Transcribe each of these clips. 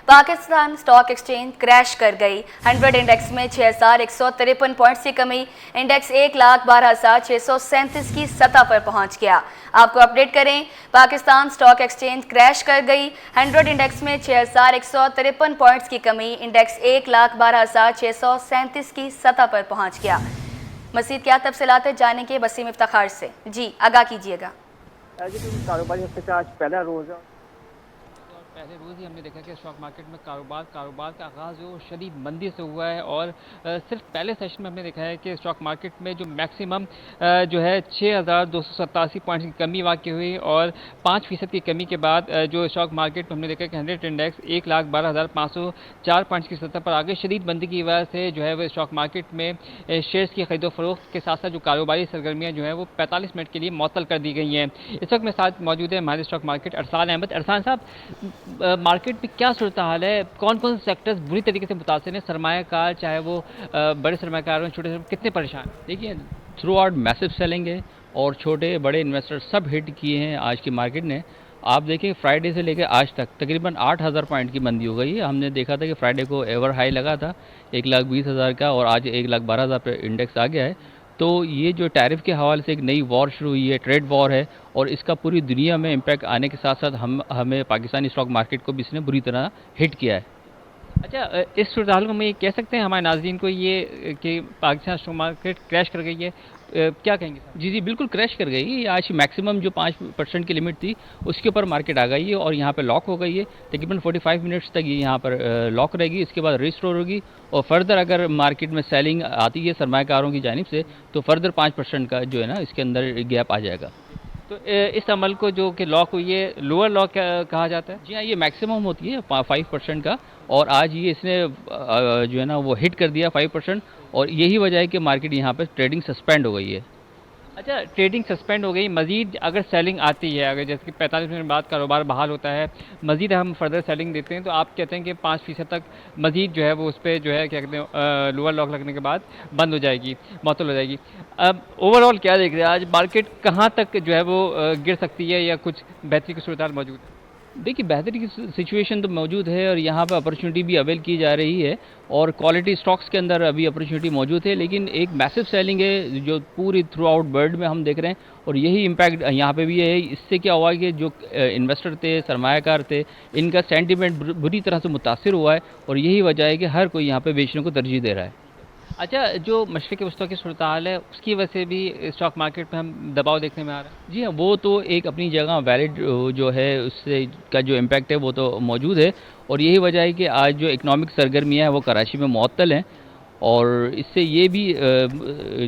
Pakistan stock exchange crash कर गई। 100 index में 6,153 पॉइंट्स की कमी। इंडेक्स 1,12,637 की सतह पर पहुंच गया। आपको अपडेट करें, पाकिस्तान स्टॉक एक्सचेंज क्रैश कर गई। 100 इंडेक्स में 6,153 पॉइंट्स की कमी। इंडेक्स 1,12,637 की सतह पर पहुंच गया। मज़ीद क्या तफसीलात जानेंगे वसीम इफ्तिखार से। जी आगाह कीजिएगा। जी बिल्कुल, कारोबारी हफ्ते का आज पहला रोज़ है और पहले रोज़ ही हमने देखा कि स्टॉक मार्केट में कारोबार का आगाज़ जो शदीद मंदी से हुआ है और सिर्फ पहले सेशन में हमने देखा है कि स्टॉक मार्केट में जो मैक्सिमम जो है 6,287 पॉइंट्स की कमी वाक़ई हुई और 5% की कमी के बाद जो स्टॉक मार्केट में हमने देखा कि 100 इंडेक्स 1,12,504 पॉइंट्स की सतह पर आगे शदीद मंदी की वजह से जो है वो स्टॉक मार्केट में शेयर्स की खरीदो फरोख्त के साथ साथ जो कारोबारी सरगर्मियाँ जो है वो 45 मिनट के लिए मअतल कर दी गई हैं। इस वक्त मेरे साथ मौजूद है हमारे स्टॉक मार्केट अरसान अहमद। अरसान साहब, मार्केट में क्या सूरत हाल है, कौन कौन से सेक्टर्स बुरी तरीके से मुतासिर हैं, सरमायाकार चाहे वो बड़े सरमायाकार हों छोटे कितने परेशान हैं? देखिए, थ्रू आउट मैसिव सेलिंग है और छोटे बड़े इन्वेस्टर सब हिट किए हैं आज की मार्केट ने। आप देखिए, फ्राइडे से लेकर आज तक तकरीबन 8,000 पॉइंट की मंदी हो गई है। हमने देखा था कि फ्राइडे को एवर हाई लगा था 1,20,000 का और आज 1,12,000 पे इंडेक्स आ गया है। तो ये जो टैरिफ के हवाले से एक नई वॉर शुरू हुई है, ट्रेड वॉर है, और इसका पूरी दुनिया में इम्पैक्ट आने के साथ साथ हमें पाकिस्तानी स्टॉक मार्केट को भी इसने बुरी तरह हिट किया है। अच्छा, इस सूरत हाल को हम ये कह सकते हैं हमारे नाज़रीन को ये कि पाकिस्तान स्टॉक मार्केट क्रैश कर गई है, क्या कहेंगे सर? जी, जी, बिल्कुल क्रैश कर गई है। आज मैक्सिमम जो 5% की लिमिट थी, उसके ऊपर मार्केट आ गई है और यहाँ पे लॉक हो गई है। तकरीबन 45 मिनट्स तक ये यहाँ पर लॉक रहेगी, इसके बाद रिस्टोर होगी और फर्दर अगर मार्केट में सेलिंग आती है सरमायाकारों की जानिब से, तो फर्दर 5% का जो है ना, इसके अंदर गैप आ जाएगा। तो इस अमल को जो कि लॉक हुई है, लोअर लॉक कहा जाता है? जी हाँ, ये मैक्सिमम होती है 5% का, और आज ये इसने जो है ना वो हिट कर दिया 5%, और यही वजह है कि मार्केट यहाँ पर ट्रेडिंग सस्पेंड हो गई है। अच्छा, ट्रेडिंग सस्पेंड हो गई, मज़ीद अगर सेलिंग आती है, अगर जैसे कि 45 मिनट बाद कारोबार बहाल होता है, मज़ीद हम फर्दर सेलिंग देते हैं, तो आप कहते हैं कि 5% तक मज़ीद जो है वो उस पर जो है क्या कहते हैं लोअर लॉक लगने के बाद बंद हो जाएगी, मुअत्तल हो जाएगी। अब ओवरऑल क्या देख रहे हैं, आज मार्केट कहाँ तक जो है वो गिर सकती है या कुछ बेहतरी की सूरत मौजूद है? देखिए, बेहतरी की सिचुएशन तो मौजूद है और यहाँ पे अपॉर्चुनिटी भी अवेल की जा रही है, और क्वालिटी स्टॉक्स के अंदर अभी अपॉर्चुनिटी मौजूद है, लेकिन एक मैसिव सेलिंग है जो पूरी थ्रू आउट वर्ल्ड में हम देख रहे हैं, और यही इम्पैक्ट यहाँ पे भी है। इससे क्या हुआ कि जो इन्वेस्टर थे, सरमायाकार थे, इनका सेंटीमेंट बुरी तरह से मुतासिर हुआ है, और यही वजह है कि हर कोई यहाँ पे बेचने को तरजीह दे रहा है। अच्छा, जो मशरिक़ वस्ती की सूरत हाल है उसकी वजह से भी स्टॉक मार्केट पे हम दबाव देखने में आ रहा है? जी हाँ, वो तो एक अपनी जगह वैलिड जो है उससे का जो इम्पैक्ट है वो तो मौजूद है, और यही वजह है कि आज जो इकनॉमिक सरगर्मियाँ हैं वो कराची में मुअत्तल हैं, और इससे ये भी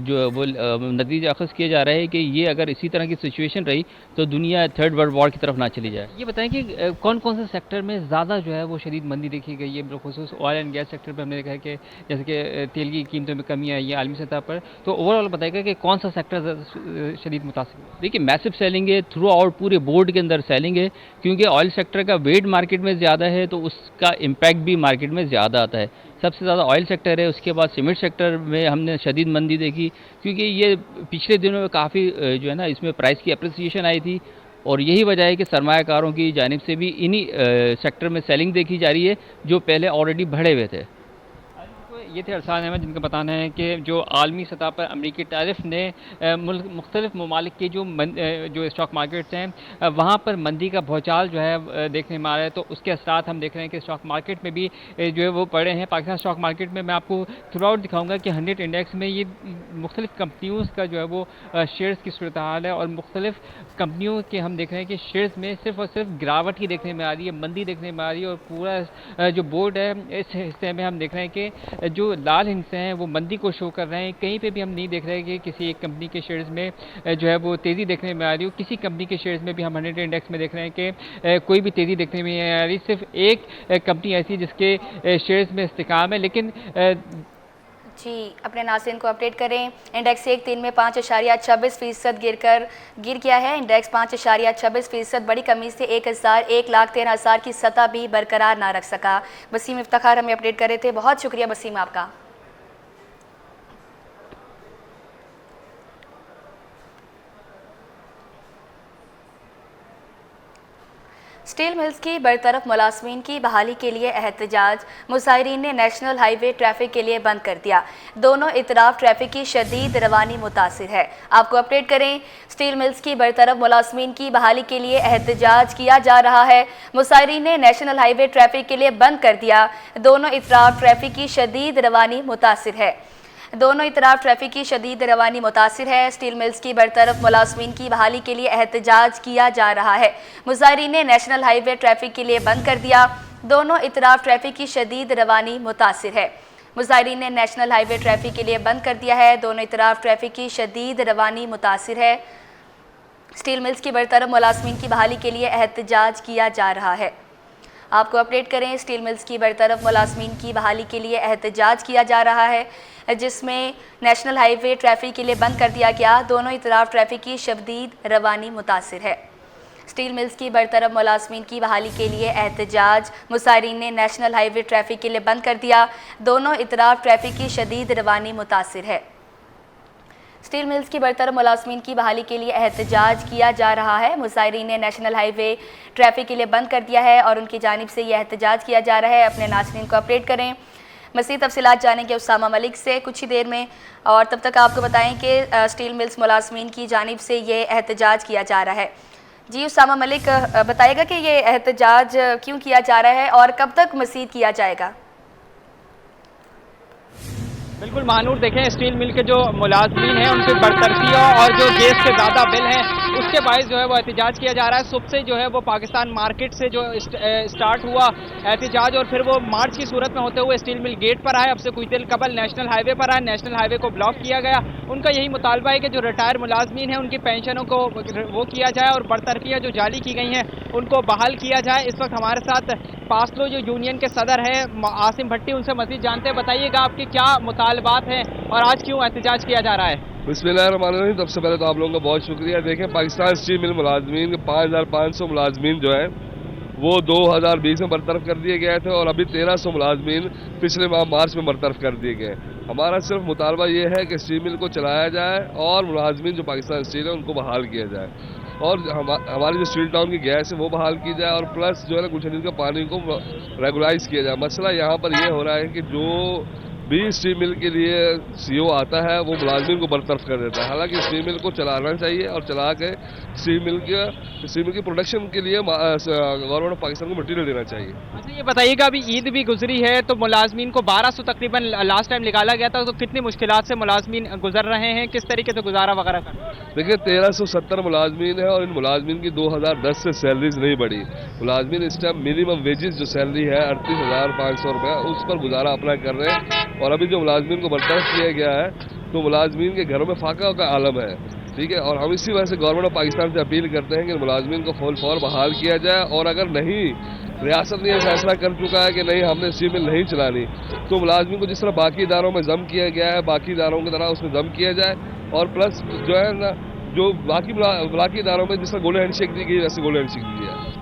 जो वो नतीजा अख़ज़ किया जा रहा है कि ये अगर इसी तरह की सिचुएशन रही तो दुनिया थर्ड वर्ल्ड वॉर की तरफ ना चली जाए। ये बताएं कि कौन कौन से सेक्टर में ज़्यादा जो है वो शदीद मंदी देखी गई है, बिलखुसूस ऑयल एंड गैस सेक्टर पे हमने देखा है कि जैसे कि तेल की कीमतों में कमी आई है आलमी सतह पर, तो ओवरऑल बताएगा कि कौन सा सेक्टर शदीद मुतासिर हुआ? देखिए, मैसिव सेलिंग है, थ्रू आउट पूरे बोर्ड के अंदर सेलिंग है, क्योंकि ऑयल सेक्टर का वेट मार्केट में ज़्यादा है तो उसका इम्पैक्ट भी मार्केट में ज़्यादा आता है। सबसे ज़्यादा ऑयल सेक्टर है, उसके बाद सीमेंट सेक्टर में हमने शदीद मंदी देखी, क्योंकि ये पिछले दिनों में काफ़ी जो है ना इसमें प्राइस की अप्रिसिएशन आई थी, और यही वजह है कि सरमायाकारों की जानिब से भी इन्हीं सेक्टर में सेलिंग देखी जा रही है जो पहले ऑलरेडी बढ़े हुए थे। ये थे अरसान अहमद, जिनका बताना है कि जो आलमी सतह पर अमरीकी टैरिफ ने मुख्तलिफ ममालिक के जो स्टॉक मार्केट्स हैं वहाँ पर मंदी का भौचाल जो है देखने में आ रहा है, तो उसके असरात हम देख रहे हैं कि स्टॉक मार्केट में भी जो है वो पड़े हैं। पाकिस्तान स्टॉक मार्केट में मैं आपको थ्रू आउट दिखाऊँगा कि 100 इंडेक्स में ये मुख्तलिफ कंपनियों का जो है वो शेयर्स की सूरत हाल है, और मुख्तलिफ कंपनियों के हम देख रहे हैं कि शेयर्स में सिर्फ और सिर्फ गिरावट ही देखने में आ रही है, मंदी देखने में आ रही है, और पूरा जो बोर्ड है इस हिस्से में हम देख रहे हैं कि जो लाल हिस्से हैं वो मंदी को शो कर रहे हैं। कहीं पे भी हम नहीं देख रहे कि किसी एक कंपनी के शेयर्स में जो है वो तेज़ी देखने में आ रही हो। किसी कंपनी के शेयर्स में भी हम 100 इंडेक्स में देख रहे हैं कि कोई भी तेज़ी देखने में नहीं आ रही। सिर्फ एक कंपनी ऐसी जिसके शेयर्स में इस्तेकाम है, लेकिन जी अपने नाज़रीन को अपडेट करें। इंडेक्स एक दिन में 5.26% गिर गया है। इंडेक्स 5.26% बड़ी कमी से 1,13,000 की सतह भी बरकरार ना रख सका। वसीम इफ्तिखार हमें अपडेट कर रहे थे, बहुत शुक्रिया वसीम आपका। स्टील मिल्स की बरतरफ मुलाजमीन की बहाली के लिए एहतजाज, मुजाहिरीन ने नेशनल हाईवे ट्रैफिक के लिए बंद कर दिया। दोनों इतराफ ट्रैफिक की शदीद रवानी मुतासिर है। आपको अपडेट करें, स्टील मिल्स की बरतरफ मुलाजमीन की बहाली के लिए एहतजाज किया जा रहा है। मुजाहिरीन ने नेशनल हाईवे ट्रैफिक के लिए बंद कर दिया। दोनों इतराफ ट्रैफिक की शदीद रवानी मुतासिर है। दोनों इतराफ ट्रैफिक की शदीद रवानी मुतासिर है। स्टील मिल्स की बरतरफ मुलाजमीन की बहाली के लिए एहतजाज किया जा रहा है। मुजाहिरीन ने नेशनल हाईवे ट्रैफिक के लिए बंद कर दिया। दोनों इतराफ ट्रैफिक की शदीद रवानी मुतासिर है। मुजाहिरीन ने नेशनल हाईवे ट्रैफिक के लिए बंद कर दिया है। दोनों इतराफ ट्रैफिक की शदीद रवानी मुतासिर है। स्टील मिल्स की बरतरफ मुलाजमीन की बहाली के लिए एहतजाज किया जा रहा है। आपको अपडेट करें, स्टील मिल्स की बरतरफ मुलाजमीन की बहाली के लिए एहतजाज किया जा रहा है, जिसमें नेशनल हाईवे ट्रैफिक के लिए बंद कर दिया गया। दोनों इतराफ ट्रैफिक की शदीद रवानी मुतासिर है। स्टील मिल्स की बरतरफ मुलाजमीन की बहाली के लिए एहतजाज, मुजाहिरीन ने नेशनल हाईवे ट्रैफिक के लिए बंद कर दिया। दोनों इतराफ ट्रैफिक की शदीद रवानी मुतासिर है। स्टील मिल्स की बरतरफ मुलाजमीन की बहाली के लिए एहतजाज किया जा रहा है। मुजाहिरीन ने नेशनल हाईवे ट्रैफिक के लिए बंद कर दिया है और उनकी जानिब से यह एहतजाज किया जा रहा है। अपने नाज़रीन को अपडेट करें। मज़ीद तफसीलात जानेंगे उसामा मलिक से कुछ ही देर में, और तब तक आपको बताएं कि स्टील मिल्स मुलाजमीन की जानिब से ये एहतजाज किया जा रहा है। जी उसामा मलिक, बताइएगा कि ये एहतजाज क्यों किया जा रहा है और कब तक मज़ीद किया जाएगा? बिल्कुल मानूर, देखें स्टील मिल के जो मुलाजमीन हैं उनकी बरतरफियों और जो गैस के ज़्यादा बिल हैं उसके बायस जो है वो एहतजाज किया जा रहा है। सुबह से जो है वो पाकिस्तान मार्केट से जो स्टार्ट हुआ एहतजाज और फिर वो मार्च की सूरत में होते हुए स्टील मिल गेट पर आए। अब से कुछ देर कबल नेशनल हाईवे पर आए, नेशनल हाईवे को ब्लॉक किया गया। उनका यही मुतालबा है कि जो रिटायर मुलाजमीन हैं उनकी पेंशनों को वो किया जाए और बरतरफियाँ जो जारी की गई हैं उनको बहाल किया जाए। इस वक्त हमारे साथ पासलो जो यूनियन के सदर हैं आसिम भट्टी, उनसे मज़ीद जानते हैं। बताइएगा आपके क्या मुतालबात हैं और आज क्यों एहतजाज किया जा रहा है? बिस्मिल्लाहिर्रहमानिर्रहीम। सबसे पहले तो आप लोगों का बहुत शुक्रिया। देखें, पाकिस्तान स्टील मिल मुलाजमीन के 5500 मुलाजमीन जो है वो 2020 में बरतरफ कर दिए गए थे और अभी 1300 मुलाजमीन पिछले माह मार्च में बरतरफ कर दिए गए। हमारा सिर्फ मुतालबा ये है कि स्टील मिल को चलाया जाए और मुलाजमीन जो पाकिस्तान स्टील है उनको बहाल किया जाए और हमारी जो स्टील टाउन की गैस है वो बहाल की जाए और प्लस जो है ना गुलशन का पानी को रेगुलाइज किया जाए। मसला यहाँ पर ये हो रहा है कि जो भी स्टील मिल के लिए सीओ आता है वो मुलाजमीन को बरतरफ कर देता है। हालांकि स्टील मिल को चलाना चाहिए और चला के स्टील मिल की प्रोडक्शन के लिए गवर्नमेंट ऑफ पाकिस्तान को मटीरियल देना चाहिए। अच्छा ये बताइएगा, अभी ईद भी गुजरी है तो मुलाजमीन को 1200 तकरीबन लास्ट टाइम निकाला गया था, तो कितनी मुश्किलात से मुलाजमीन गुजर रहे हैं, किस तरीके से गुजारा वगैरह कर? देखिए 1370 मुलाजमीन है और इन मुलाजमीन की 2010 से सैलरीज नहीं बढ़ी। मुलाजमीन इस टाइम मिनिमम वेजेस जो सैलरी है 38,500 रुपये उस पर गुजारा अपना कर रहे हैं और अभी जो मुलाजमीन को बर्दाश्त किया गया है तो मुलाजमीन के घरों में फाका का आलम है। ठीक है, और हम इसी वजह से गवर्नमेंट ऑफ पाकिस्तान से अपील करते हैं कि मुलाजमीन को फौर बहाल किया जाए और अगर नहीं रियासत ने यह फैसला कर चुका है कि नहीं हमने स्टील मिल नहीं चलानी तो मुलाजमीन को जिस तरह बाकी इदारों में जम किया गया है बाकी इदारों की तरह उसमें जम किया जाए और प्लस जो है ना जो बाकी इदारों में जिस तरह गोल्डन हैंडशेक दी गई वैसे गोल्डन हैंडशेक दी जाए।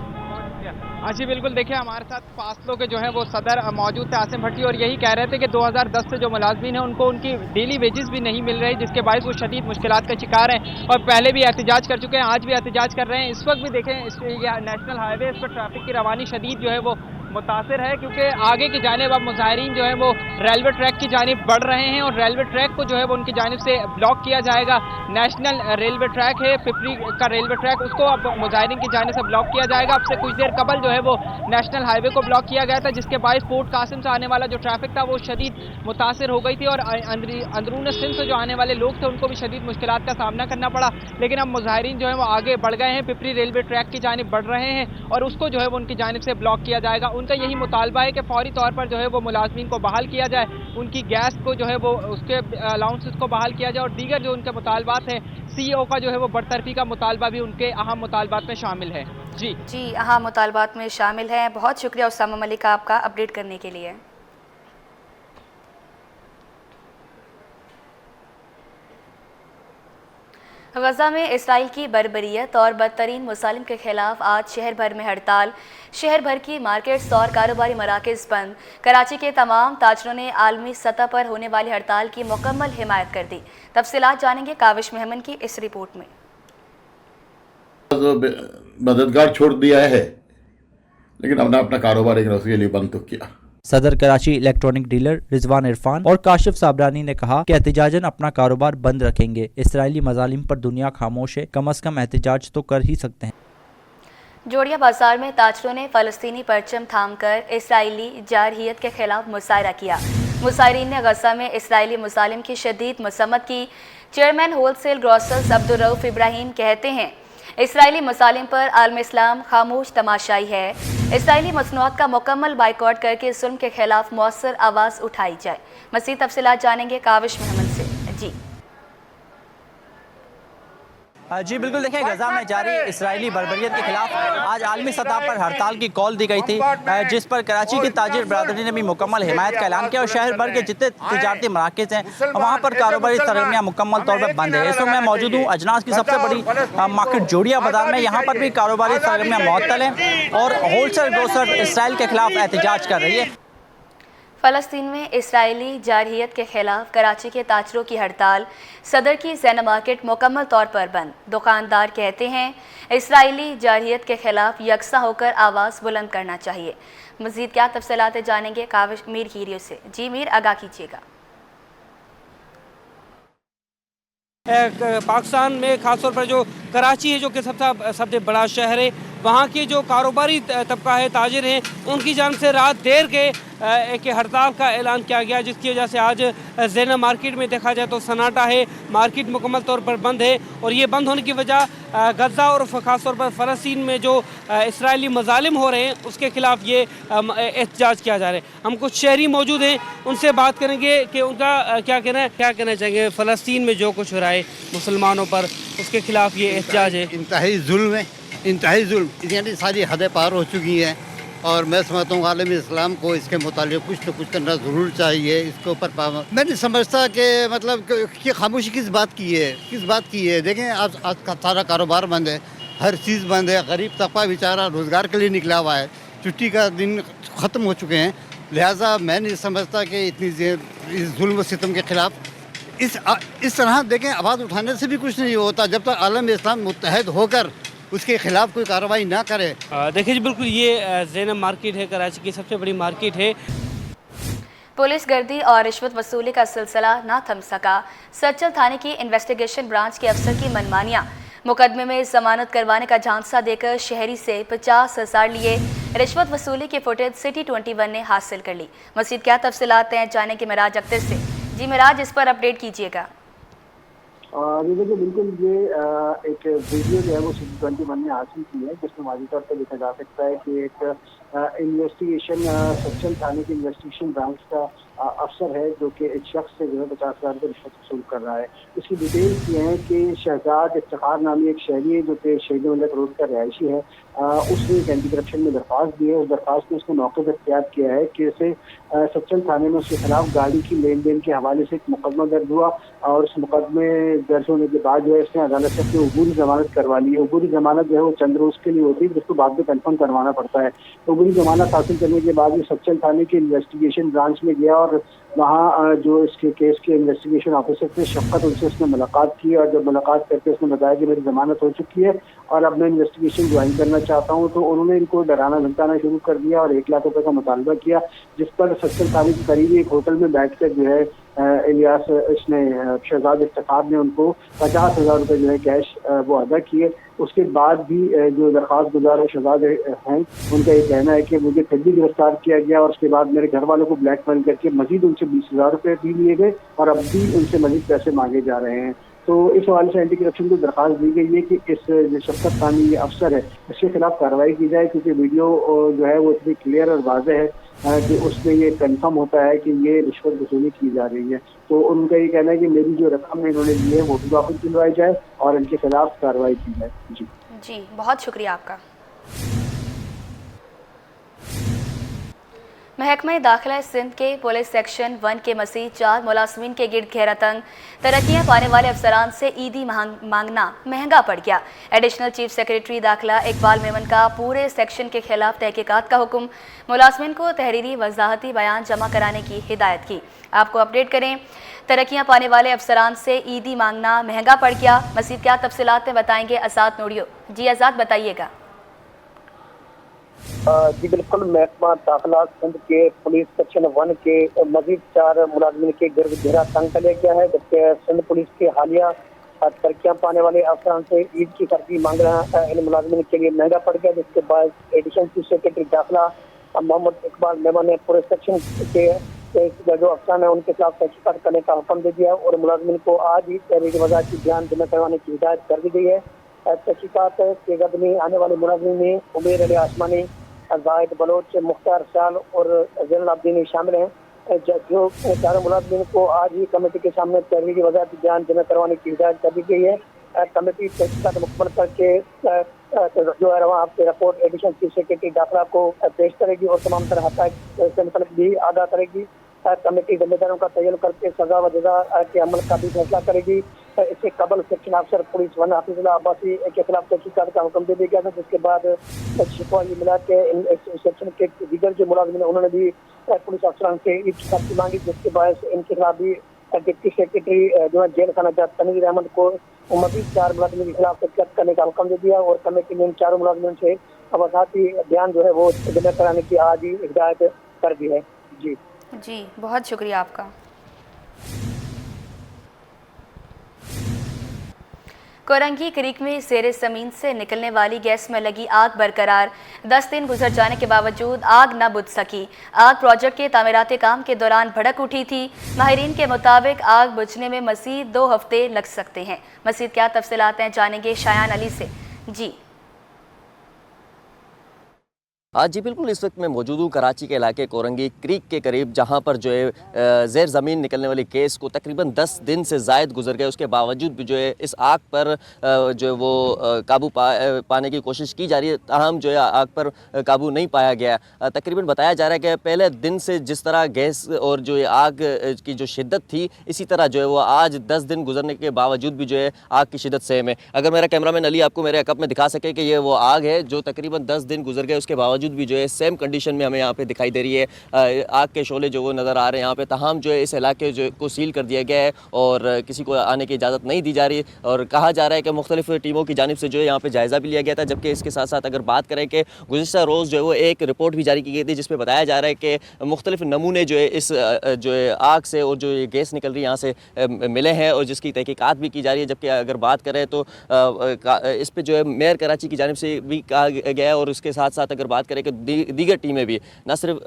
हाँ जी बिल्कुल, देखिए हमारे साथ फासलों के जो है वो सदर मौजूद थे आसिम भट्टी और यही कह रहे थे कि 2010 से जो मुलाजमीन है उनको उनकी डेली वेजेस भी नहीं मिल रही जिसके बायस वो शदीद मुश्किलात का शिकार हैं और पहले भी एहतजाज कर चुके हैं, आज भी एहतजाज कर रहे हैं। इस वक्त भी देखें नेशनल हाईवे इस पर ट्रैफिक की रवानी शदीद जो है वो मुतासिर है क्योंकि आगे की जानिब अब मुजाहिरीन जो है वो रेलवे ट्रैक की जानिब बढ़ रहे हैं और रेलवे ट्रैक को जो है वो उनकी जानिब से ब्लॉक किया जाएगा। नेशनल रेलवे ट्रैक है, पिपरी का रेलवे ट्रैक, उसको अब मुजाहिरीन की जानिब से ब्लॉक किया जाएगा। अब से कुछ देर कबल जो है वो नेशनल हाईवे को ब्लॉक किया गया था जिसके बायस पोर्ट कासिम से आने वाला जो ट्रैफिक था वो शदीद मुतासिर हो गई थी और अंदरून सिंध से जो आने वाले लोग थे उनको भी शदीद मुश्किलात का सामना करना पड़ा। लेकिन अब मुजाहिरीन जो है वो आगे बढ़ गए हैं, पिपरी रेलवे ट्रैक की जानिब बढ़ रहे हैं और उसको जो है वो उनकी जानिब से ब्लॉक किया जाएगा। उनका यही मुतालबा है कि फौरी तौर पर जो है वो मुलाजमीन को बहाल किया जाए, उनकी गैस को जो है वो उसके अलाउंसेस को बहाल किया जाए और दीगर जो उनके मुतालबात हैं सीईओ का जो है वो बरतरफी का मुतालबा भी उनके अहम मुतालबात में शामिल है। जी अहम मुतालबात में शामिल है। बहुत शुक्रिया उसामा मलिक आपका अपडेट करने के लिए। गजा में इसराइल की बर्बरियत और बदतरीन मुसालिम के खिलाफ आज शहर भर में हड़ताल। शहर भर की मार्केट्स और कारोबारी मराकज़ बंद। कराची के तमाम ताजरों ने आलमी सतह पर होने वाली हड़ताल की मुकम्मल हिमायत कर दी। तफसीलात जानेंगे काविश मेहमन की इस रिपोर्ट में। मददगार छोड़ दिया है लेकिन हमने अपना कारोबार एक उसके लिए बंद तो किया। सदर कराची इलेक्ट्रॉनिक डीलर रिजवान इरफान और काशिफ साबरानी ने कहा कि एहतिजाजन अपना कारोबार बंद रखेंगे। इसराइली मजालिम पर दुनिया खामोश है, कम अज कम एहतिजाज तो कर ही सकते हैं। जोड़िया बाजार में ताजरों ने फलस्तीनी परचम थामकर इसराइली जारहियत के खिलाफ मुशायरा किया। मुशायरीन ने गजा में इसराइली मुसालिम की शदीद मसम्मत की। Chairman wholesale grocers Abdur Rauf Ibrahim कहते हैं इसराइली मुसालिम पर आलम इस्लाम खामोश तमाशाई है। इसराइली मसनूआत का मुकम्मल बाइकआउट करके जुल्म के खिलाफ मौसर आवाज़ उठाई जाए। मज़ीद तफसीलात जानेंगे काविश मोहम्मद से। जी बिल्कुल, देखिए गजा में जारी इसराइली बर्बरियत के खिलाफ आज आलमी सतह पर हड़ताल की कॉल दी गई थी, जिस पर कराची की ताजिर बरादरी ने भी मुकम्मल हिमायत का ऐलान किया और शहर भर के जितने तिजारती मराकज़ हैं वहाँ पर कारोबारी सरगर्मियाँ मुकम्मल तौर पर बंद है। इस वक्त मैं मौजूद हूँ अजनास की सबसे बड़ी मार्केट जोड़िया बाजार में। यहाँ पर भी कारोबारी सरगर्मियाँ मुअत्तल हैं और होलसेल ग्रोसर इसराइल के खिलाफ एहतजाज कर रही है। फ़लस्तीन में इसराइली जारहियत के खिलाफ कराची के ताजरों की हड़ताल, सदर की ज़ैनब मार्केट मुकम्मल तौर पर बंद। दुकानदार कहते हैं इसराइली जारहियत के खिलाफ यकसा होकर आवाज़ बुलंद करना चाहिए। मज़ीद क्या तफसीलात जानेंगे काविश मीर हीरियो से। जी मीर, आगाह कीजिएगा। पाकिस्तान में ख़ासतौर पर जो कराची है, जो कि सबसे बड़ा शहर है, वहाँ के जो कारोबारी तबका है, ताजिर हैं, उनकी जानिब से रात देर के एक हड़ताल का ऐलान किया गया, जिसकी वजह से आज ज़ैनब मार्केट में देखा जाए तो सन्नाटा है। मार्केट मुकम्मल तौर पर बंद है और ये बंद होने की वजह गजा और ख़ासतौर पर फ़लस्तीन में जो इसराइली मजालिम हो रहे हैं उसके खिलाफ ये एहतजाज किया जा रहा है। हम कुछ शहरी मौजूद हैं, उनसे बात करेंगे कि उनका क्या कहना चाहेंगे फ़लस्तीन में जो कुछ हो रहा है मुसलमानों पर, उसके खिलाफ ये एहतजाज है। इंतहाई जुल्म है, इंतहाई जुल्म, यानी सारी हदें पार हो चुकी हैं और मैं समझता हूँ आलम इस्लाम को इसके मुतालिक कुछ न कुछ करना ज़रूर चाहिए। इसके ऊपर मैं नहीं समझता कि मतलब कि खामोशी किस बात की है। देखें आज का सारा कारोबार बंद है, हर चीज़ बंद है। गरीब तबका बेचारा रोज़गार के लिए निकला हुआ है, छुट्टी का दिन ख़त्म हो चुके हैं। लिहाजा मैं नहीं समझता कि इस जुल्म सितम के ख़िलाफ़ इस तरह देखें आवाज़ उठाने से भी कुछ नहीं होता जब तक आलम इस्लाम मुत्तहद होकर उसके खिलाफ कोई कार्रवाई ना करे। देखिए जी बिल्कुल, ये ज़ैनब मार्केट है, कराची की सबसे बड़ी मार्केट है। पुलिस गर्दी और रिश्वत वसूली का सिलसिला ना थम सका। सचल थाने की इन्वेस्टिगेशन ब्रांच के अफसर की मनमानियाँ, मुकदमे में जमानत करवाने का झांसा देकर शहरी से 50,000 लिए। रिश्वत वसूली की फुटेज सिटी 21 ने हासिल कर ली। मज़ीद क्या तफसीलात हैं जाने के मिराज अख्तर से। जी मिराज, इस पर अपडेट कीजिएगा। देखिए बिल्कुल, ये एक वीडियो जो है वो सिटी 21 ने हासिल की है, जिसमें वाज़ेह तौर पर देखा जा सकता है कि एक इन्वेस्टिगेशन सचल थाने की इन्वेस्टिगेशन ब्रांच का अफसर है जो कि एक शख्स से जो है 50,000 रुपये रिश्वत वसूल कर रहा है। इसकी डिटेल्स ये हैं कि शहजाद इफ्तिखार नामी एक शहरी है जो कि शहीद मलक रोड का रहायशी है। उसने एक एंटी करप्शन में दरख्वास्त दी है। उस दरख्वास्त में उसने मौके पर इख्तियार किया है कि उसे सचल थाने में उसके खिलाफ गाड़ी की लेन देन के हवाले से एक मुकदमा दर्ज हुआ और उस मुकदमे दर्ज होने के बाद जो है उसने अदालत से अपनी अबूरी जमानत करवा ली है। अबूरी जमानत जो है वो चंद रोज़ के लिए होती है, जिसको बाद में कन्फर्म करवाना पड़ता है। अबूरी जमानत हासिल करने के बाद ये सचल थाने की इन्वेस्टिगेशन ब्रांच में गया और वहाँ जो इसके केस के इन्वेस्टिगेशन ऑफिसर थे शफ़क़त, उनसे उसने मुलाकात की और जब मुलाकात करके उसने बताया कि मेरी जमानत हो चुकी है और अब मैं इन्वेस्टिगेशन ज्वाइन करना चाहता हूँ, तो उन्होंने इनको डराना धमकाना शुरू कर दिया और 1 लाख रुपए का मुतालबा किया, जिस पर सचल थाने के करीब एक होटल में बैठकर जो है इलियास शहजाद इफ्तिखार ने उनको 50,000 रुपये जो है कैश वो अदा किए। उसके बाद भी जो दरख्वास्त गुजार शहजाद हैं उनका ये कहना है कि मुझे फिर भी गिरफ्तार किया गया और उसके बाद मेरे घर वालों को ब्लैकमेल करके मजीद उनसे 20,000 रुपये भी लिए गए और अब भी उनसे मजीद पैसे मांगे जा रहे हैं। तो इस हवाले से एंटी करप्शन को दरख्वास्त दी गई है कि इस जो शफ़क़त खानी ये अफसर है इसके खिलाफ कार्रवाई की जाए, क्योंकि वीडियो जो है वो इतनी क्लियर और वाज़ेह है कि उसमें ये कंफर्म होता है कि ये रिश्वत वसूली की जा रही है। तो उनका ये कहना है कि मेरी जो रकम इन्होंने ली है वो भी वापस दिलवाई जाए और इनके खिलाफ कार्रवाई की जाए। जी बहुत शुक्रिया आपका। महकमा दाखिला सिंध के पुलिस सेक्शन 1 के मसीह 4 मुलाजमीन के गिर्द घेरा तंग। तरक्कियाँ पाने वाले अफसरान से ईदी मांगना महंगा पड़ गया। एडिशनल चीफ सेक्रेटरी दाखिला इकबाल मेमन का पूरे सेक्शन के खिलाफ तहकीकात का हुक्म। मुलाजमीन को तहरीरी वजाहती बयान जमा कराने की हिदायत की। आपको अपडेट करें, तरक्कियाँ पाने वाले अफसरान से ईदी मांगना महंगा पड़ गया। मज़ीद क्या तफसीलात बताएंगे आज़ाद नूरियो। जी आज़ाद, बताइएगा। जी बिल्कुल, महकमा दाखिला सिंध के पुलिस सेक्शन 1 के मजीद 4 मुलाजमीन के घेरा तंग कर लिया गया है, जबकि सिंध पुलिस के हालिया तरक्कियां पाने वाले अफसरान से ईद की तरक्की मांगना इन मुलाजमीन के लिए महंगा पड़ गया, जिसके बाद एडिशनल चीफ सेक्रेटरी दाखिला मोहम्मद इकबाल मेमन ने पूरे सेक्शन के जो अफसरान है उनके खिलाफ तहकीकात करने का हुक्म दे दिया और मुलाजमीन को आज ही तहरीर वजह की बयान जमा करवाने की हिदायत कर दी गई है। तहकीकात के गद में आने वाले मुलाजमीन में उमेर अली आसमानी, जाहिद बलोच, मुख्तार साल और जैनुल आबदीन शामिल हैं। जो 4 मुलाजमीन को आज ही कमेटी के सामने तहरीरी वजह की बयान जमा करवाने की हिदायत कर दी गई है। कमेटी तहकीकात मुकम्मल करके जो है वहाँ आपकी रिपोर्ट एडिशनल चीफ सेक्रेटरी दाखिला को पेश करेगी और तमाम तरह हक़ाइक़ से मतलब भी आगाह करेगी। कमेटी जिम्मेदारों का तयन करके सजा व जजा के अमल का भी फैसला करेगी। इससे कबल सेक्शन अफसर पुलिस 1 हाफिजुल्लाह अब्बासी के खिलाफ तहकीकात का हुक्म दे दिया गया था, जिसके बाद शिकवा ये मिला के सेक्शन के दीगर जो मुलाजिम उन्होंने भी पुलिस अफसरान से ईद मांगी, जिसके बाद इनके खिलाफ भी डिप्टी सेक्रेटरी जो है जेल खाना जज तनवीर अहमद को मजीद 4 मुलाजिमों के खिलाफ तहकीकात करने का हुक्म दे दिया और कमेटी ने इन 4 मुलाजिमों से वजाहती बयान जो है वो जमा कराने की आज ही हिदायत कर दी है। जी बहुत शुक्रिया आपका। कोरंगी क्रीक में ज़ेरे ज़मीन से निकलने वाली गैस में लगी आग बरकरार, 10 दिन गुजर जाने के बावजूद आग न बुझ सकी। आग प्रोजेक्ट के तामीराती काम के दौरान भड़क उठी थी। माहिरीन के मुताबिक आग बुझने में मज़ीद 2 हफ्ते लग सकते हैं। मज़ीद क्या तफसीलात हैं जानेंगे शायान अली से। जी बिल्कुल, इस वक्त मैं मौजूद हूँ कराची के इलाके कोरंगी क्रीक के करीब, जहाँ पर जो है ज़ेर ज़मीन निकलने वाली गैस को तकरीबन 10 दिन से ज़ायद गुजर गए, उसके बावजूद भी जो है इस आग पर जो है वो काबू पाने की कोशिश की जा रही है, ताहम जो है आग पर काबू नहीं पाया गया। तकरीबन बताया जा रहा है कि पहले दिन से जिस तरह गैस और जो है आग की जो शिद्दत थी, इसी तरह जो है वो आज 10 दिन गुजरने के बावजूद भी जो है आग की शिद्दत सेम है। अगर मेरा कैमरामैन अली आपको मेरे अकब में दिखा सके कि ये वो आग है जो तकरीबन 10 दिन गुजर गए, उसके बावजूद भी जो है सेम कंडीशन में हमें यहाँ पे दिखाई दे रही है। आग के शोले जो वो नज़र आ रहे हैं यहाँ पे, तमाम जो है इस इलाके जो को सील कर दिया गया है और किसी को आने की इजाज़त नहीं दी जा रही और कहा जा रहा है कि मुख्तलिफ टीमों की जानिब से जो है यहाँ पे जायज़ा भी लिया गया था। जबकि इसके साथ साथ अगर बात करें कि गुज़िश्ता रोज़ जो है वो एक रिपोर्ट भी जारी की गई थी, जिसमें बताया जा रहा है कि मुख्तलिफ नमूने जो है इस जो है आग से और जो ये गैस निकल रही है यहाँ से मिले हैं और जिसकी तहकीकात भी की जा रही है। जबकि अगर बात करें तो इस पर जो है मेयर कराची की जानिब से भी कहा गया है और उसके साथ साथ अगर बात करें कि दीगर टीमें भी, न सिर्फ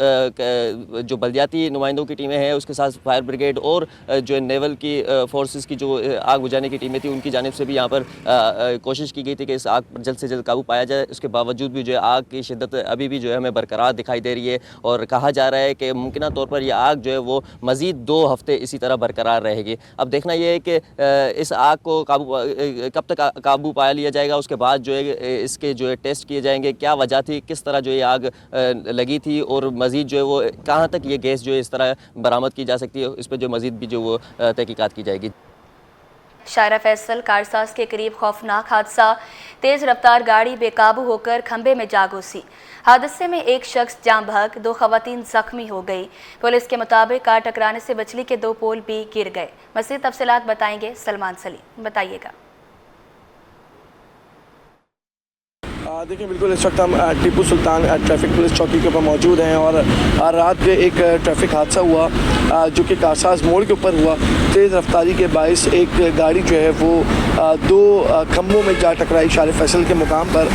जो बल्दियाती नुमाइंदों की टीमें हैं, उसके साथ फायर ब्रिगेड और जो है नेवल की फोर्सेस की जो आग बुझाने की टीमें थी, उनकी जानिब से भी यहाँ पर कोशिश की गई थी कि इस आग पर जल्द से जल्द काबू पाया जाए। उसके बावजूद भी जो है आग की शिद्दत अभी भी जो है हमें बरकरार दिखाई दे रही है और कहा जा रहा है कि मुमकिन तौर पर यह आग जो है वो मज़ीद 2 हफ्ते इसी तरह बरकरार रहेगी। अब देखना यह है कि इस आग को कब तक काबू पाया लिया जाएगा, उसके बाद जो है इसके जो है टेस्ट किए जाएंगे, क्या वजह थी, किस तरह जो ये आग लगी थी और मज़ीद जो है वो कहाँ तक ये गैस जो है इस तरह बरामद की जा सकती है, इस पर जो मज़ीद भी जो वो तहकीकात की जाएगी। शायरा फैसल कारसाज के करीब खौफनाक हादसा, तेज़ रफ्तार गाड़ी बेकाबू होकर खंबे में जा घुसी। हादसे में एक शख्स जान बहक, 2 खवातीन जख्मी हो गई। पुलिस के मुताबिक कार टकराने से बिजली के 2 पोल भी गिर गए। मज़ीद तफसीलात बताएंगे सलमान सलीम, बताइएगा। देखिए बिल्कुल, इस वक्त हम टीपू सुल्तान ट्रैफिक पुलिस चौकी के ऊपर मौजूद हैं और रात में एक ट्रैफिक हादसा हुआ जो कि कारसाज मोड़ के ऊपर हुआ। तेज़ रफ्तारी के बायस एक गाड़ी जो है वो 2 खंभों में जा टकराई शार फैसल के मुकाम पर,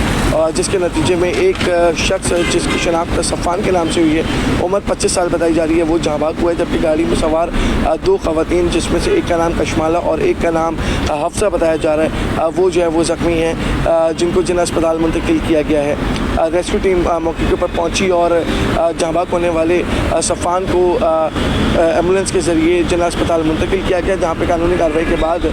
जिसके नतीजे में एक शख्स जिसकी शनाख्त सफ़ान के नाम से हुई है, उम्र 25 साल बताई जा रही है, वो जहाँ भाग हुआ है। जबकि गाड़ी में सवार 2 खवातीन, जिसमें से एक का नाम कशमाला और एक का नाम हफ्सा बताया जा रहा है, वो जो है वो ज़ख्मी हैं, जिनको जिला अस्पताल मुंतकिल किया गया है। रेस्क्यू टीम मौके के ऊपर पहुंची और जहाँ भाग होने वाले सफ़ान को एम्बुलेंस के ज़रिए जिला अस्पताल मुंतकिल किया गया, जहाँ पे कानूनी कार्रवाई के बाद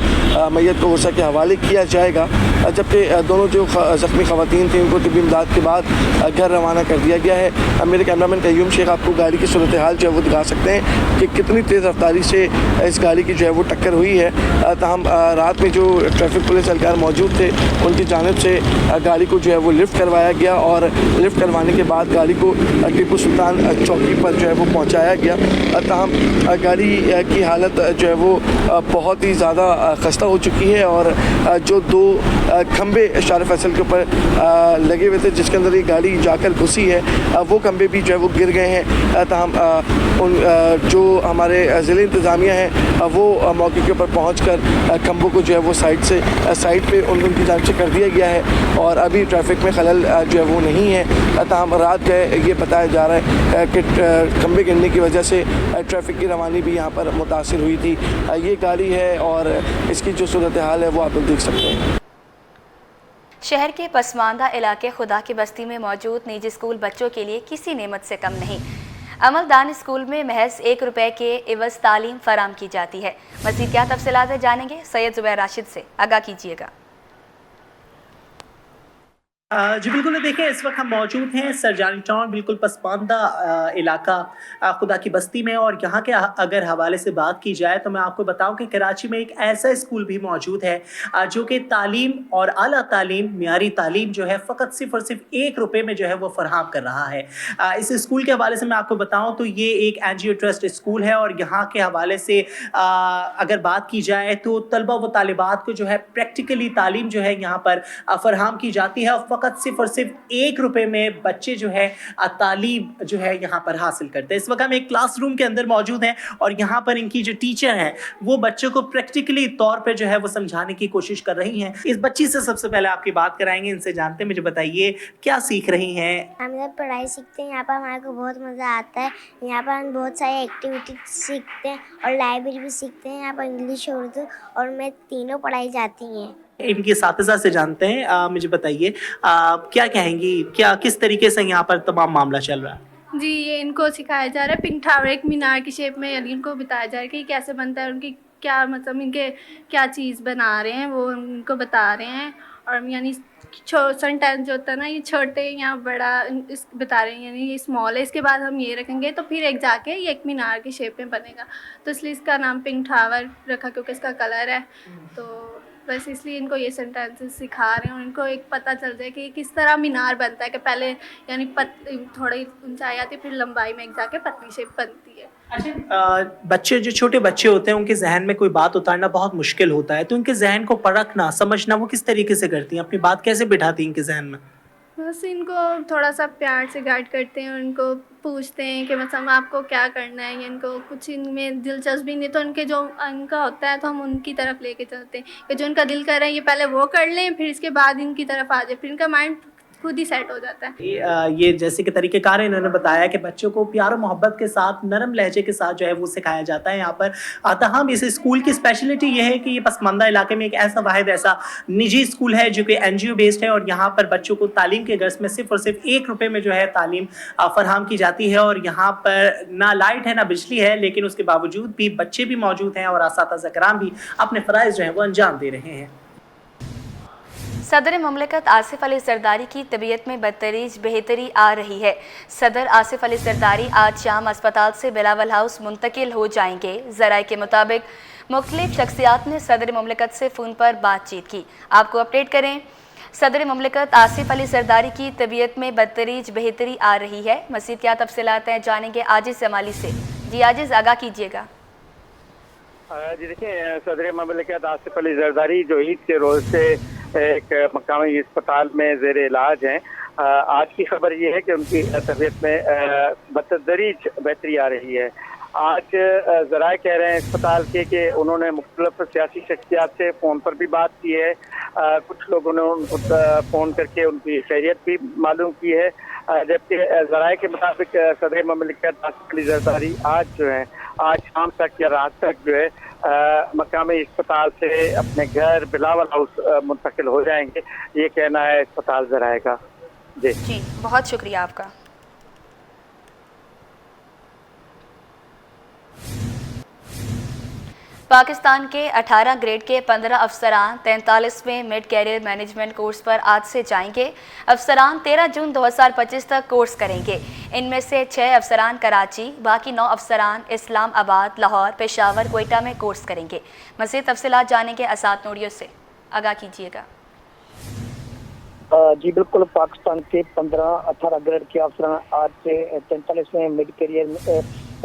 मैयत को वर्षा के हवाले किया जाएगा। जबकि दोनों जो ज़ख्मी ख़वातीन थी उनको तिब्बी इमदाद के बाद घर रवाना कर दिया गया है। मेरे कैमरामैन कयूम शेख आपको गाड़ी की सूरत हाल जो है वो दिखा सकते हैं कि कितनी तेज़ रफ्तारी से इस गाड़ी की जो है वो टक्कर हुई है। ताहम रात में जो ट्रैफिक पुलिस एहलकार मौजूद थे, उनकी जानिब से गाड़ी को जो है वो लिफ्ट करवाया गया और लिफ्ट करवाने के बाद गाड़ी को टीपू सुल्तान चौकी पर जो है वो पहुँचाया गया। ताहम गाड़ी की हालत जो है वो बहुत ही ज़्यादा खस्ता हो चुकी है और जो 2 खंबे शार फैसल के ऊपर लगे हुए थे जिसके अंदर ये गाड़ी जाकर घुसी है वो खंभे भी जो है वो गिर गए हैं। तमाम उन जो हमारे ज़िले इंतज़ामिया हैं वो मौके के ऊपर पहुंचकर खंभों को जो है वो साइड पे उनकी जांच से कर दिया गया है और अभी ट्रैफिक में खलल जो है वो नहीं है। तमाम रात जो है ये बताया जा रहा है कि खंभे गिरने की वजह से ट्रैफिक की रवानी भी यहाँ पर मुतासिर हुई थी। ये गाड़ी है और इसकी जो सूरत हाल है वो आप लोग देख सकते हैं। शहर के पसमानदा इलाके खुदा की बस्ती में मौजूद निजी स्कूल बच्चों के लिए किसी नेमत से कम नहीं। अमलदान स्कूल में महज 1 रुपए के एवज तालीम फराम की जाती है। मज़ीद क्या तफसीलात है जानेंगे सैयद ज़ुबैर राशिद से, आगाह कीजिएगा। जी बिल्कुल, देखिए इस वक्त हम मौजूद हैं सरजानी टाउन, बिल्कुल पसमानदा इलाका खुदा की बस्ती में। और यहाँ के अगर हवाले से बात की जाए तो मैं आपको बताऊं कि कराची में एक ऐसा स्कूल भी मौजूद है जो कि तालीम और आला तालीम, मियारी तालीम जो है फ़कत सिर्फ और सिर्फ 1 रुपये में जो है वो फराहम कर रहा है। इस स्कूल के हवाले से मैं आपको बताऊँ तो ये एक NGO ट्रस्ट स्कूल है और यहाँ के हवाले से अगर बात की जाए तो तलबा व तालिबात को जो है प्रैक्टिकली तालीम जो है यहाँ पर फराहम की जाती है। फ़कत सिर्फ और सिर्फ 1 रुपये में बच्चे जो है तालीम जो है यहाँ पर हासिल करते हैं। इस वक्त हम एक क्लासरूम के अंदर मौजूद हैं और यहाँ पर इनकी जो टीचर हैं वो बच्चों को प्रैक्टिकली तौर पे जो है वो समझाने की कोशिश कर रही हैं। इस बच्ची से सबसे पहले आपकी बात कराएंगे, इनसे जानते हैं, मुझे बताइए क्या सीख रही हैं? हम जब पढ़ाई सीखते हैं यहाँ पर हमारे को बहुत मज़ा आता है। यहाँ पर हम बहुत सारी एक्टिविटीज सीखते हैं और लाइब्रेरी भी सीखते हैं। यहाँ पर इंग्लिश, उर्दू और मैथ तीनों पढ़ाई जाती हैं। इनके साथीज़ा से जानते हैं, मुझे बताइए क्या कहेंगी, क्या किस तरीके से यहाँ पर तमाम मामला चल रहा है? जी, ये इनको सिखाया जा रहा है पिंक टावर एक मीनार की शेप में, यानी इनको बताया जा रहा है कि कैसे बनता है, उनकी क्या मतलब इनके क्या चीज़ बना रहे हैं वो उनको बता रहे हैं। और यानी सेंटेंस जो होता है ना, ये छोटे या बड़ा इस बता रहे हैं, यानी ये स्मॉल है, इसके बाद हम ये रखेंगे तो फिर एक जाके ये एक मीनार की शेप में बनेगा, तो इसलिए इसका नाम पिंक टावर रखा क्योंकि इसका कलर है। तो बस इसलिए इनको ये सेंटेंसेस सिखा रहे हैं और इनको एक पता चल जाए कि किस तरह मीनार बनता है, कि पहले यानी थोड़ी ऊंचाई आती है फिर लंबाई में एक जाके पतली शेप बनती है। अच्छा, बच्चे जो छोटे बच्चे होते हैं उनके जहन में कोई बात उतारना बहुत मुश्किल होता है, तो उनके जहन को परखना समझना वो किस तरीके से करती हैं, अपनी बात कैसे बिठाती हैं इनके जहन में? बस इनको थोड़ा सा प्यार से गाइड करते हैं, उनको पूछते हैं कि मतलब आपको क्या करना है, या इनको कुछ इनमें दिलचस्पी नहीं तो उनके जो उनका होता है तो हम उनकी तरफ लेके चलते हैं कि जो उनका दिल कर रहा है ये पहले वो कर लें, फिर इसके बाद इनकी तरफ आ जाए, फिर इनका माइंड खुद ही सेट हो जाता है। ये जैसे कि तरीक़ेकार इन्होंने बताया कि बच्चों को प्यार और मोहब्बत के साथ, नरम लहजे के साथ जो है वो सिखाया जाता है यहाँ पर। ताहम इस स्कूल की स्पेशलिटी ये है कि ये पसमानदा इलाके में एक ऐसा वाहिद ऐसा निजी स्कूल है जो कि NGO बेस्ड है और यहाँ पर बच्चों को तालीम के गर्ज में सिर्फ और सिर्फ 1 रुपये में जो है तालीम फराहम की जाती है। और यहाँ पर ना लाइट है ना बिजली है, लेकिन उसके बावजूद भी बच्चे भी मौजूद हैं और असातिज़ा कराम भी अपने फ़राइज़ जो हैं वो अंजाम दे रहे हैं। सदर मुमलिकत आसिफ अली जरदारी की तबीयत में बदतरीज बेहतरी आ रही है। सदर आसिफ अली जरदारी आज शाम अस्पताल से बिलावल हाउस मुंतकिल हो जाएंगे। ज़राए के मुताबिक मुख्तलिफ शख्सियात ने सदर मुमलिकत से फ़ोन पर बातचीत की। आपको अपडेट करें, सदर मुमलिकत आसिफ अली जरदारी की तबीयत में बदतरीज बेहतरी आ रही है। मज़ीद क्या तफसीलात हैं जानेंगे आजिज़ जमाली से। जी आजिज़, आगाह कीजिएगा। जी देखिए, सदर मुमलिकत आसिफ अली जरदारी जो ईद के रोज़ से एक मकामी अस्पताल में ज़ेर इलाज हैं। आज की खबर ये है कि उनकी तबीयत में बतदरीज बेहतरी आ रही है। आज ज़राए कह रहे हैं अस्पताल के कि उन्होंने मुख्तलिफ सियासी शख्सियात से फ़ोन पर भी बात की है। कुछ लोगों ने उनको फ़ोन करके उनकी खैरियत भी मालूम की है, जबकि ज़राए के मुताबिक सदर मुमलिकत आसिफ अली जरदारी आज जो है आज शाम तक या रात तक जो है मकामी अस्पताल से अपने घर बिलावल हाउस मुंतकिल हो जाएंगे। ये कहना है अस्पताल ज़राए का। जी, बहुत शुक्रिया आपका। पाकिस्तान के 18 ग्रेड के 15 अफसरान 43वें मिड कैरियर मैनेजमेंट कोर्स पर आज से जाएंगे। अफसरान 13 जून 2025 तक कोर्स करेंगे। इनमें से 6 अफसरान कराची, बाकी 9 अफसरान इस्लामाबाद, लाहौर, पेशावर, कोयटा में कोर्स करेंगे। मज़ीद तफसीलात जानेंगे असाद नूरियो से, आगाह कीजिएगा। जी बिल्कुल, पाकिस्तान के 15-18 ग्रेड के अफसरान आज से 43वें मिड कैरियर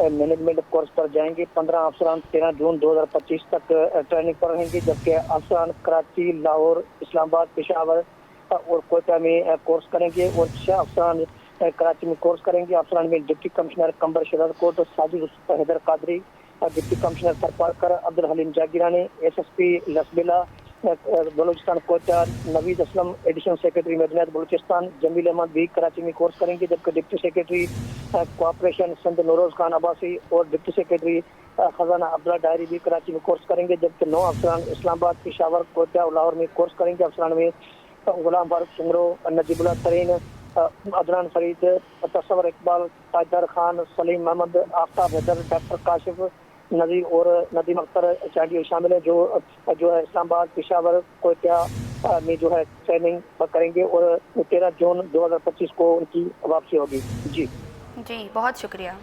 मैनेजमेंट कोर्स पर जाएंगे। 15 अफसरान 13 जून 2025 तक ट्रेनिंग पर रहेंगे, जबकि अफसरान कराची, लाहौर, इस्लामाबाद, पेशावर, और कोयटा में कोर्स करेंगे और 6 अफसरान कराची में कोर्स करेंगे। अफसरान में deputy commissioner Qambar Shahdadkot, Sajid Haider Qadri, deputy commissioner Tharparkar, Abdul Haleem Jagirani, SSP Lasbela Balochistan Quetta, Naveed Aslam additional secretary मदीनात बलूचिस्तान, जमील अहमद भी कराची में कोर्स करेंगे। जबकि डिप्टी सेक्रेटरी कोऑपरेशन संत नौरोज खान अब्बासी और डिप्टी सेक्रेटरी खजाना अब्दुल्ला डायरी भी कराची में कोर्स करेंगे। जबकि 9 अफसरान इस्लामाबाद, पेशावर, कोयटा और लाहौर में कोर्स करेंगे। अफसरान में गुलाम फारूक सुंगरो, नजीबुल्ला तरीन, अदनान फरीद, तस्वर इकबाल, ताजदार खान, सलीम मोहम्मद, आफ्ताब हैदर, डॉक्टर काशिफ नजीर और नदीम अख्तर चांडियो शामिल है जो है इस्लामाबाद, पेशावर, कोयटा में जो है ट्रेनिंग करेंगे और 13 जून 2025 को उनकी वापसी होगी। जी बहुत शुक्रिया।